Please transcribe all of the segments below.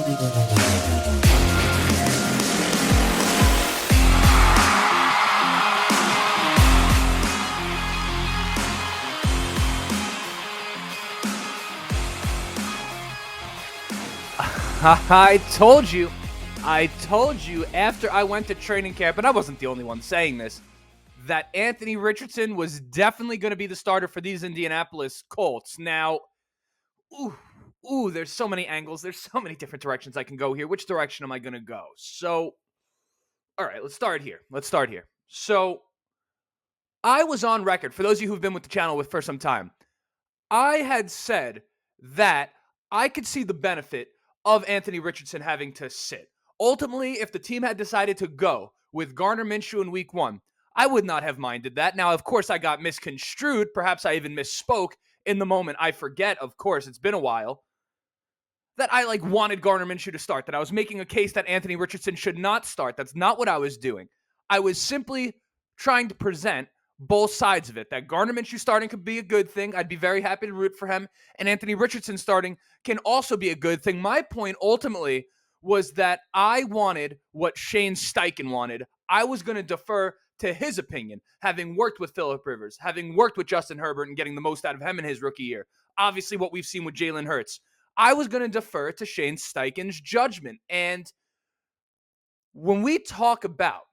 I told you after I went to training camp, and I wasn't the only one saying this, that Anthony Richardson was definitely going to be the starter for these Indianapolis Colts. Now, there's so many angles. There's so many different directions I can go here. Which direction am I going to go? So, all right, let's start here. So, I was on record, for those of you who've been with the channel for some time, I had said that I could see the benefit of Anthony Richardson having to sit. Ultimately, if the team had decided to go with Gardner Minshew in week 1, I would not have minded that. Now, of course, I got misconstrued. Perhaps I even misspoke in the moment. I forget, of course, it's been a while, that I wanted Gardner Minshew to start, that I was making a case that Anthony Richardson should not start. That's not what I was doing. I was simply trying to present both sides of it, that Gardner Minshew starting could be a good thing. I'd be very happy to root for him. And Anthony Richardson starting can also be a good thing. My point ultimately was that I wanted what Shane Steichen wanted. I was going to defer to his opinion, having worked with Phillip Rivers, having worked with Justin Herbert and getting the most out of him in his rookie year. Obviously what we've seen with Jalen Hurts. I was going to defer to Shane Steichen's judgment. And when we talk about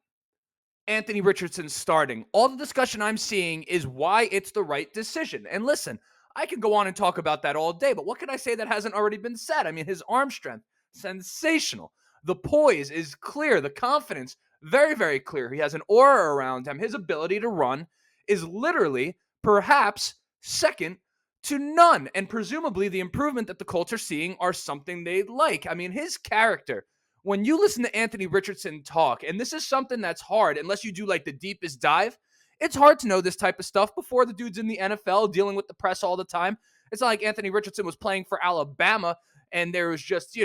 Anthony Richardson starting, all the discussion I'm seeing is why it's the right decision. And listen, I could go on and talk about that all day, but what can I say that hasn't already been said? I mean, his arm strength, sensational. The poise is clear. The confidence, very, very clear. He has an aura around him. His ability to run is literally perhaps second to none. And presumably the improvement that the Colts are seeing are something they like. I mean, his character, when you listen to Anthony Richardson talk, and this is something that's hard, unless you do the deepest dive, it's hard to know this type of stuff before the dude's in the NFL dealing with the press all the time. It's not like Anthony Richardson was playing for Alabama and there was just,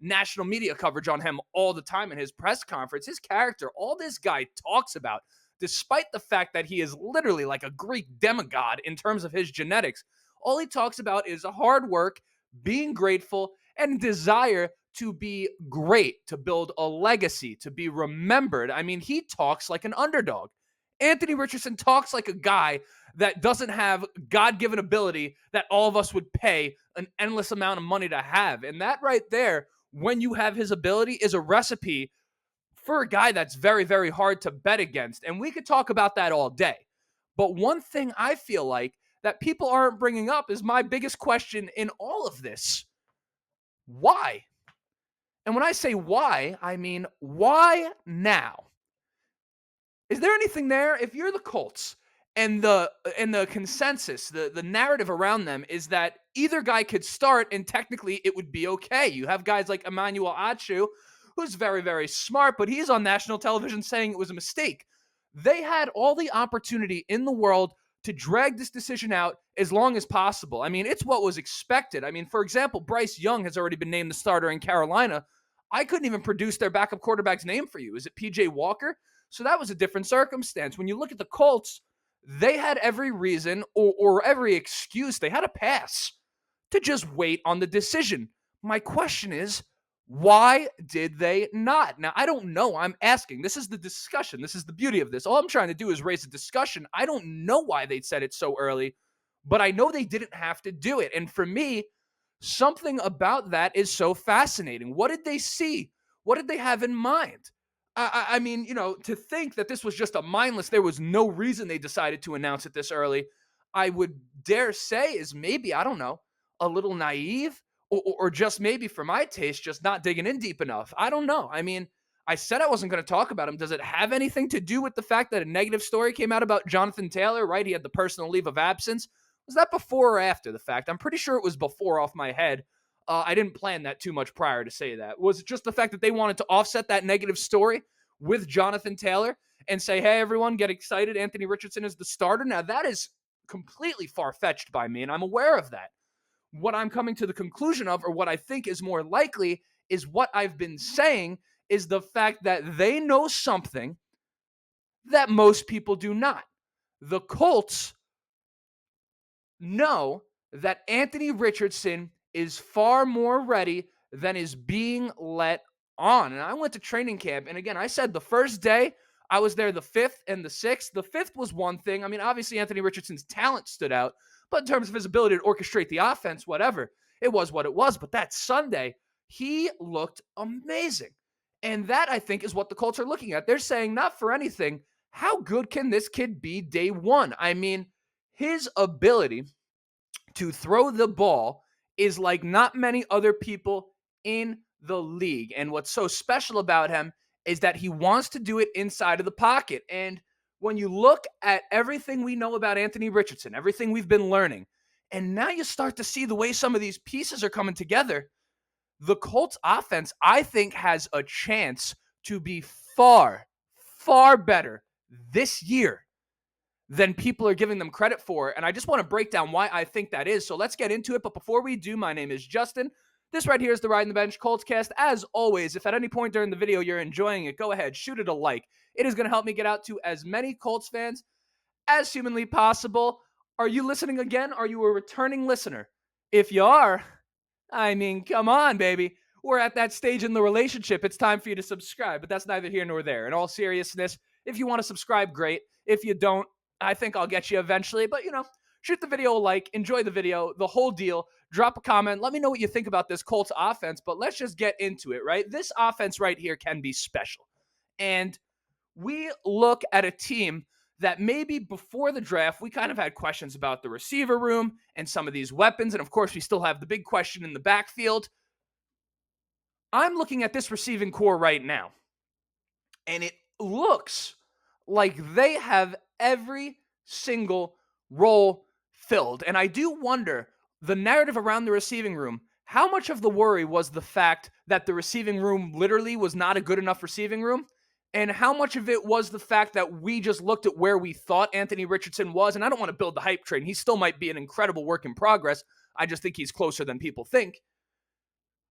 national media coverage on him all the time in his press conference. His character, all this guy talks about, despite the fact that he is literally like a Greek demigod in terms of his genetics, all he talks about is hard work, being grateful, and desire to be great, to build a legacy, to be remembered. I mean, he talks like an underdog. Anthony Richardson talks like a guy that doesn't have God-given ability that all of us would pay an endless amount of money to have. And that right there, when you have his ability, is a recipe for a guy that's very, very hard to bet against. And we could talk about that all day. But one thing I feel like that people aren't bringing up is my biggest question in all of this. Why? And when I say why, I mean, why now? Is there anything there? If you're the Colts and the consensus, the narrative around them is that either guy could start and technically it would be okay. You have guys like Emmanuel Achu, who's very, very smart, but he's on national television saying it was a mistake. They had all the opportunity in the world to drag this decision out as long as possible. I mean, it's what was expected. I mean, for example, Bryce Young has already been named the starter in Carolina. I couldn't even produce their backup quarterback's name for you. Is it PJ Walker? So that was a different circumstance. When you look at the Colts, they had every reason or every excuse. They had a pass to just wait on the decision. My question is, why did they not? Now, I don't know. I'm asking. This is the discussion. This is the beauty of this. All I'm trying to do is raise a discussion. I don't know why they said it so early, but I know they didn't have to do it. And for me, something about that is so fascinating. What did they see? What did they have in mind? I mean, to think that this was just a mindless, there was no reason they decided to announce it this early, I would dare say is maybe, I don't know, a little naive or just maybe for my taste, just not digging in deep enough. I don't know. I mean, I said I wasn't going to talk about him. Does it have anything to do with the fact that a negative story came out about Jonathan Taylor, right? He had the personal leave of absence. Was that before or after the fact? I'm pretty sure it was before off my head. I didn't plan that too much prior to say that. Was it just the fact that they wanted to offset that negative story with Jonathan Taylor and say, hey, everyone, get excited. Anthony Richardson is the starter. Now, that is completely far-fetched by me, and I'm aware of that. What I'm coming to the conclusion of, or what I think is more likely, is what I've been saying is the fact that they know something that most people do not. The Colts know that Anthony Richardson is far more ready than is being let on. And I went to training camp, and again, I said the first day I was there, the 5th and the 6th. The 5th was one thing. I mean, obviously Anthony Richardson's talent stood out, but in terms of his ability to orchestrate the offense, whatever, it was what it was. But that Sunday, he looked amazing. And that, I think, is what the Colts are looking at. They're saying, not for anything, how good can this kid be day one? I mean, his ability to throw the ball is like not many other people in the league. And what's so special about him is that he wants to do it inside of the pocket. And when you look at everything we know about Anthony Richardson, everything we've been learning, and now you start to see the way some of these pieces are coming together, the Colts offense, I think, has a chance to be far, far better this year than people are giving them credit for. And I just want to break down why I think that is. So let's get into it. But before we do, my name is Justin. This right here is the Ride in the Bench Colts cast. As always, if at any point during the video you're enjoying it, go ahead, shoot it a like. It is going to help me get out to as many Colts fans as humanly possible. Are you listening again? Are you a returning listener? If you are, I mean, come on, baby. We're at that stage in the relationship. It's time for you to subscribe, but that's neither here nor there. In all seriousness, if you want to subscribe, great. If you don't, I think I'll get you eventually. But, shoot the video a like, enjoy the video, the whole deal. Drop a comment. Let me know what you think about this Colts offense, but let's just get into it, right? This offense right here can be special. And we look at a team that maybe before the draft, we kind of had questions about the receiver room and some of these weapons. And of course, we still have the big question in the backfield. I'm looking at this receiving core right now, and it looks like they have every single role filled. And I do wonder, the narrative around the receiving room, how much of the worry was the fact that the receiving room literally was not a good enough receiving room? And how much of it was the fact that we just looked at where we thought Anthony Richardson was? And I don't want to build the hype train. He still might be an incredible work in progress. I just think he's closer than people think.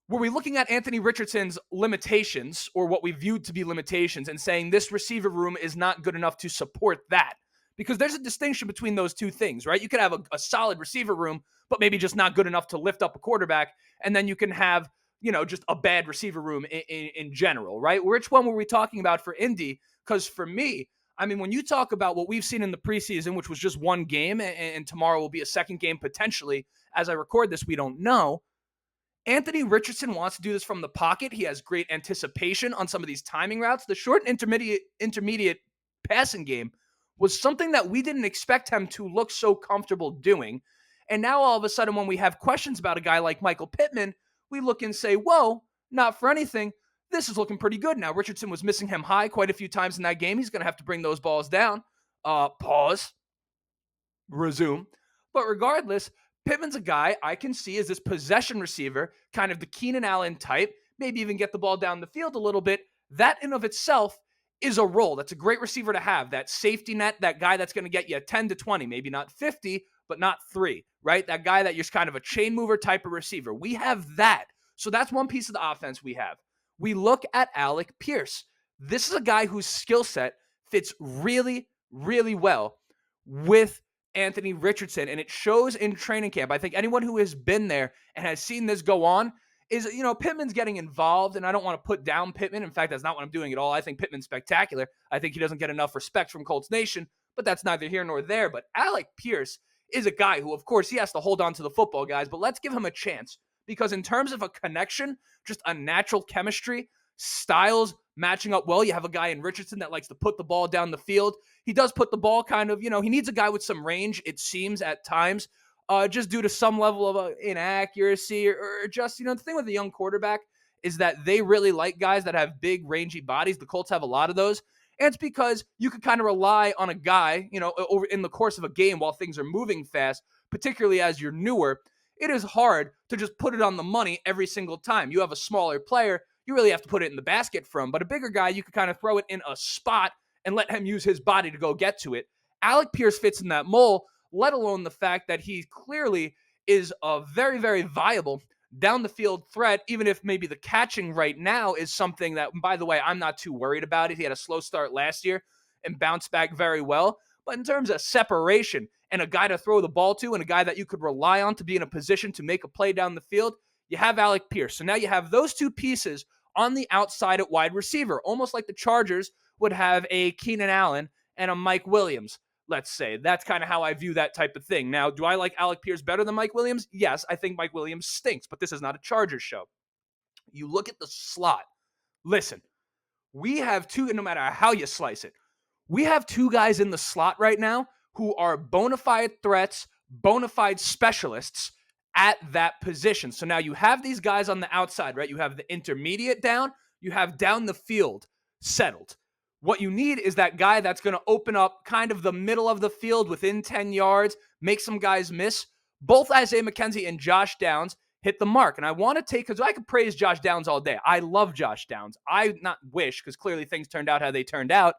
Were we looking at Anthony Richardson's limitations, or what we viewed to be limitations, and saying this receiver room is not good enough to support that? Because there's a distinction between those two things, right? You could have a solid receiver room, but maybe just not good enough to lift up a quarterback. And then you can have, just a bad receiver room in general, right? Which one were we talking about for Indy? Because for me, I mean, when you talk about what we've seen in the preseason, which was just one game, and tomorrow will be a second game potentially, as I record this, we don't know. Anthony Richardson wants to do this from the pocket. He has great anticipation on some of these timing routes. The short and intermediate passing game was something that we didn't expect him to look so comfortable doing. And now all of a sudden, when we have questions about a guy like Michael Pittman, we look and say, whoa, not for anything. This is looking pretty good now. Richardson was missing him high quite a few times in that game. He's going to have to bring those balls down. Pause. Resume. But regardless, Pittman's a guy I can see as this possession receiver, kind of the Keenan Allen type, maybe even get the ball down the field a little bit. That in of itself is a role. That's a great receiver to have. That safety net, that guy that's going to get you 10 to 20, maybe not 50, but not 3, right? That guy that you're kind of a chain mover type of receiver. We have that. So that's one piece of the offense we have. We look at Alec Pierce. This is a guy whose skill set fits really, really well with Anthony Richardson, and it shows in training camp. I think anyone who has been there and has seen this go on is, Pittman's getting involved, and I don't want to put down Pittman. In fact, that's not what I'm doing at all. I think Pittman's spectacular. I think he doesn't get enough respect from Colts Nation, but that's neither here nor there. But Alec Pierce is a guy who, of course, he has to hold on to the football, guys, but let's give him a chance, because in terms of a connection, just a natural chemistry, styles matching up well. You have a guy in Richardson that likes to put the ball down the field. He does put the ball kind of, he needs a guy with some range, it seems, at times, just due to some level of inaccuracy or just, the thing with the young quarterback is that they really like guys that have big, rangy bodies. The Colts have a lot of those. And it's because you could kind of rely on a guy, over in the course of a game while things are moving fast, particularly as you're newer. It is hard to just put it on the money every single time. You have a smaller player, you really have to put it in the basket from. But a bigger guy, you could kind of throw it in a spot and let him use his body to go get to it. Alec Pierce fits in that mold, let alone the fact that he clearly is a very, very viable down the field threat, even if maybe the catching right now is something that, by the way, I'm not too worried about it. He had a slow start last year and bounced back very well. But in terms of separation and a guy to throw the ball to and a guy that you could rely on to be in a position to make a play down the field, You have Alec Pierce. So now you have those two pieces on the outside at wide receiver, almost like the Chargers would have a Keenan Allen and a Mike Williams, let's say. That's kind of how I view that type of thing. Now, do I like Alec Pierce better than Mike Williams? Yes, I think Mike Williams stinks, but this is not a Chargers show. You look at the slot. Listen, we have two, and no matter how you slice it, we have two guys in the slot right now who are bona fide threats, bona fide specialists at that position. So now you have these guys on the outside, right? You have the intermediate down, you have down the field settled. What you need is that guy that's going to open up kind of the middle of the field within 10 yards, make some guys miss. Both Isaiah McKenzie and Josh Downs hit the mark. And I want to take, because I could praise Josh Downs all day. I love Josh Downs. I not wish, because clearly things turned out how they turned out.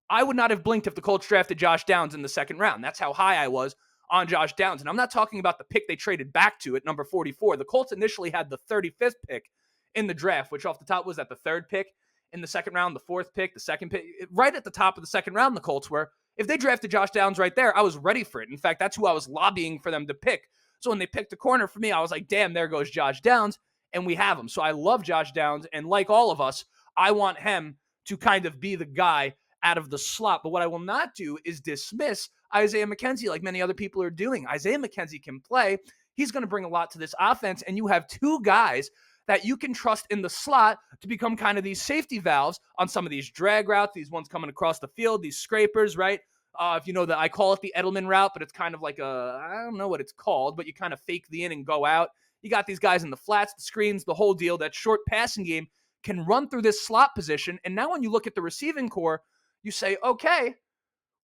I would not have blinked if the Colts drafted Josh Downs in the second round. That's how high I was on Josh Downs. And I'm not talking about the pick they traded back to at number 44. The Colts initially had the 35th pick in the draft, which off the top was at the third pick in the second round, the fourth pick, the second pick. Right at the top of the second round, the Colts were. If they drafted Josh Downs right there, I was ready for it. In fact, that's who I was lobbying for them to pick. So when they picked a corner for me, I was like, damn, there goes Josh Downs, and we have him. So I love Josh Downs, and like all of us, I want him to kind of be the guy out of the slot. But what I will not do is dismiss Isaiah McKenzie like many other people are doing. Isaiah McKenzie can play. He's going to bring a lot to this offense, and you have two guys that you can trust in the slot to become kind of these safety valves on some of these drag routes, these ones coming across the field, these scrapers, right? If you know that, I call it the Edelman route, but it's kind of like I don't know what it's called, but you kind of fake the in and go out. You got these guys in the flats, the screens, the whole deal. That short passing game can run through this slot position. And now when you look at the receiving core, you say, okay,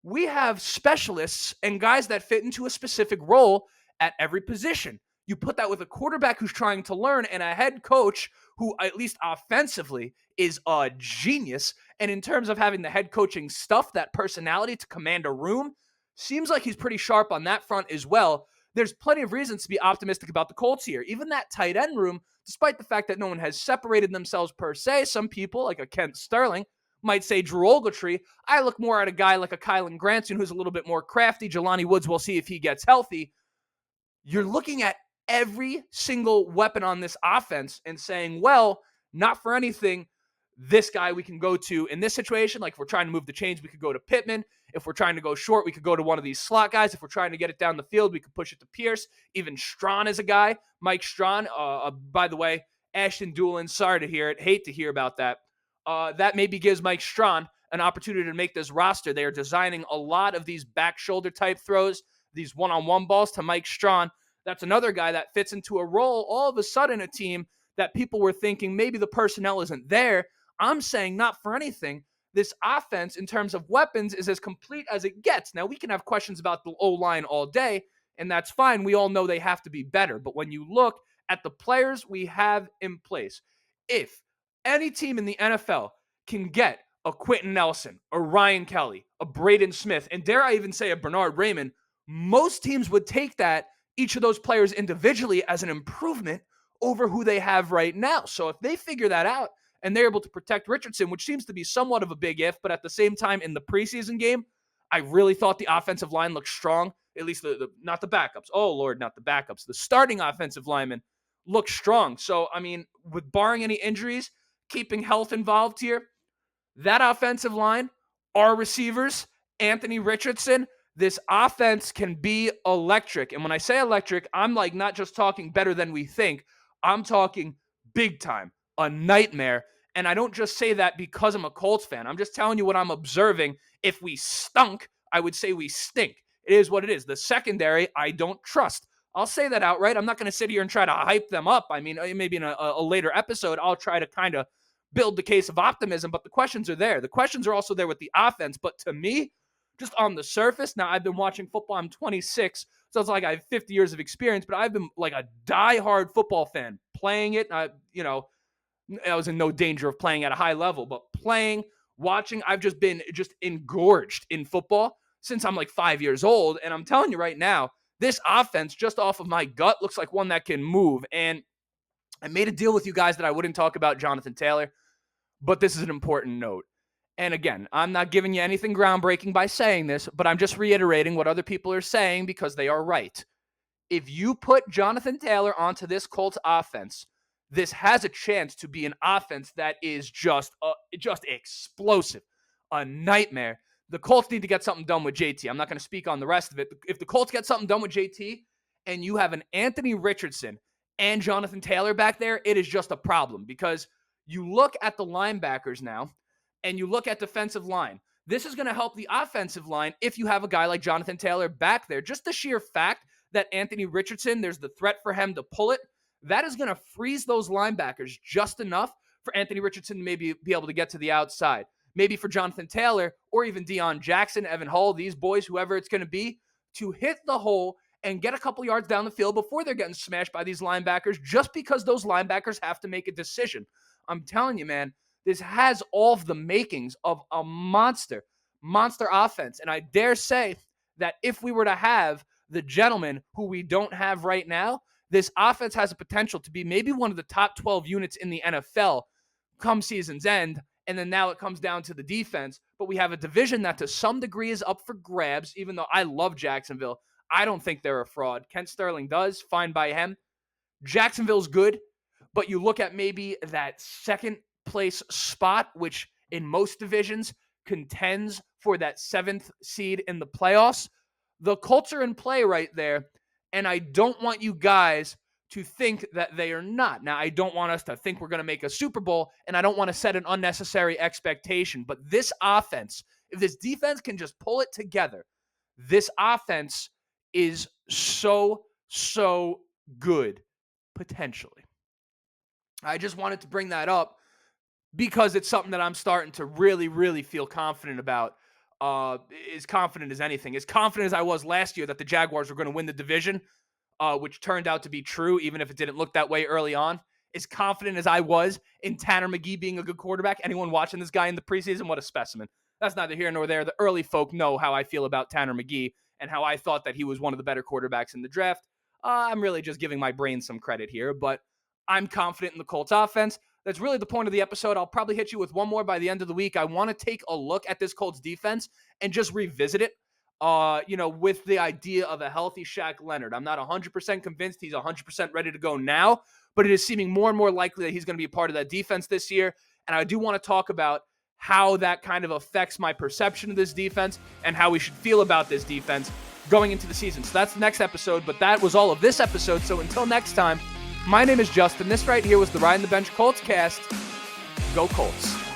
we have specialists and guys that fit into a specific role at every position. You put that with a quarterback who's trying to learn and a head coach who, at least offensively, is a genius. And in terms of having the head coaching stuff, that personality to command a room, seems like he's pretty sharp on that front as well. There's plenty of reasons to be optimistic about the Colts here. Even that tight end room, despite the fact that no one has separated themselves per se, some people, like a Kent Sterling, might say Drew Ogletree. I look more at a guy like a Kylan Granson who's a little bit more crafty. Jelani Woods, we'll see if he gets healthy. You're looking at every single weapon on this offense and saying, well, not for anything, this guy we can go to in this situation. Like if we're trying to move the chains, we could go to Pittman. If we're trying to go short, we could go to one of these slot guys. If we're trying to get it down the field, we could push it to Pierce. Even Strawn is a guy. Mike Strawn, by the way, Ashton Doolin, sorry to hear it. Hate to hear about that. That maybe gives Mike Strawn an opportunity to make this roster. They are designing a lot of these back shoulder type throws, these one-on-one balls to Mike Strawn. That's another guy that fits into a role. All of a sudden, a team that people were thinking maybe the personnel isn't there. I'm saying not for anything. This offense, in terms of weapons, is as complete as it gets. Now, we can have questions about the O-line all day, and that's fine. We all know they have to be better. But when you look at the players we have in place, if any team in the NFL can get a Quentin Nelson, a Ryan Kelly, a Braden Smith, and dare I even say a Bernard Raymond, most teams would take that, each of those players individually, as an improvement over who they have right now. So if they figure that out and they're able to protect Richardson, which seems to be somewhat of a big if, but at the same time in the preseason game, I really thought the offensive line looked strong, at least not the backups. Oh, Lord, not the backups. The starting offensive linemen looked strong. So, I mean, with barring any injuries, keeping health involved here, that offensive line, our receivers, Anthony Richardson, this offense can be electric. And when I say electric, I'm like not just talking better than we think. I'm talking big time, a nightmare. And I don't just say that because I'm a Colts fan. I'm just telling you what I'm observing. If we stunk, I would say we stink. It is what it is. The secondary, I don't trust. I'll say that outright. I'm not going to sit here and try to hype them up. I mean, maybe in a later episode, I'll try to kind of build the case of optimism, but the questions are there. The questions are also there with the offense. But to me, just on the surface, now I've been watching football. I'm 26, so it's like I have 50 years of experience, but I've been like a diehard football fan, playing it. I was in no danger of playing at a high level, but playing, watching, I've just been engorged in football since I'm like 5 years old. And I'm telling you right now, this offense, just off of my gut, looks like one that can move. And I made a deal with you guys that I wouldn't talk about Jonathan Taylor, but this is an important note. And again, I'm not giving you anything groundbreaking by saying this, but I'm just reiterating what other people are saying because they are right. if you put Jonathan Taylor onto this Colts offense, this has a chance to be an offense that is just explosive, a nightmare. The Colts need to get something done with JT. I'm not going to speak on the rest of it. If the Colts get something done with JT and you have an Anthony Richardson and Jonathan Taylor back there, it is just a problem because you look at the linebackers now and you look at defensive line. This is going to help the offensive line if you have a guy like Jonathan Taylor back there. Just the sheer fact that Anthony Richardson, there's the threat for him to pull it, that is going to freeze those linebackers just enough for Anthony Richardson to maybe be able to get to the outside. Maybe for Jonathan Taylor or even Deion Jackson, Evan Hull, these boys, whoever it's going to be, to hit the hole and get a couple yards down the field before they're getting smashed by these linebackers just because those linebackers have to make a decision. I'm telling you, man, this has all of the makings of a monster offense. And I dare say that if we were to have the gentleman who we don't have right now, this offense has a potential to be maybe one of the top 12 units in the NFL come season's end. And then now it comes down to the defense. But we have a division that to some degree is up for grabs, even though I love Jacksonville. I don't think they're a fraud. Kent Sterling does. Fine by him. Jacksonville's good. But you look at maybe that second place spot, which in most divisions contends for that 7th seed in the playoffs. The Colts are in play right there. And I don't want you guys to think that they are not. Now, I don't want us to think we're going to make a Super Bowl, and I don't want to set an unnecessary expectation. But this offense, if this defense can just pull it together, this offense is so good, potentially. I just wanted to bring that up because it's something that I'm starting to really feel confident about. As confident as anything. As confident as I was last year that the Jaguars were going to win the division, which turned out to be true, even if it didn't look that way early on. As confident as I was in Tanner McGee being a good quarterback. Anyone watching this guy in the preseason, what a specimen. That's neither here nor there. The early folk know how I feel about Tanner McGee and how I thought that he was one of the better quarterbacks in the draft. I'm really just giving my brain some credit here, but I'm confident in the Colts offense. That's really the point of the episode. I'll probably hit you with one more by the end of the week. I want to take a look at this Colts defense and just revisit it, with the idea of a healthy Shaq Leonard. I'm not 100% convinced he's 100% ready to go now, but it is seeming more and more likely that he's going to be a part of that defense this year. And I do want to talk about how that kind of affects my perception of this defense and how we should feel about this defense going into the season. So that's the next episode, but that was all of this episode. So until next time, my name is Justin. This right here was the Ride in the Bench Colts cast. Go Colts.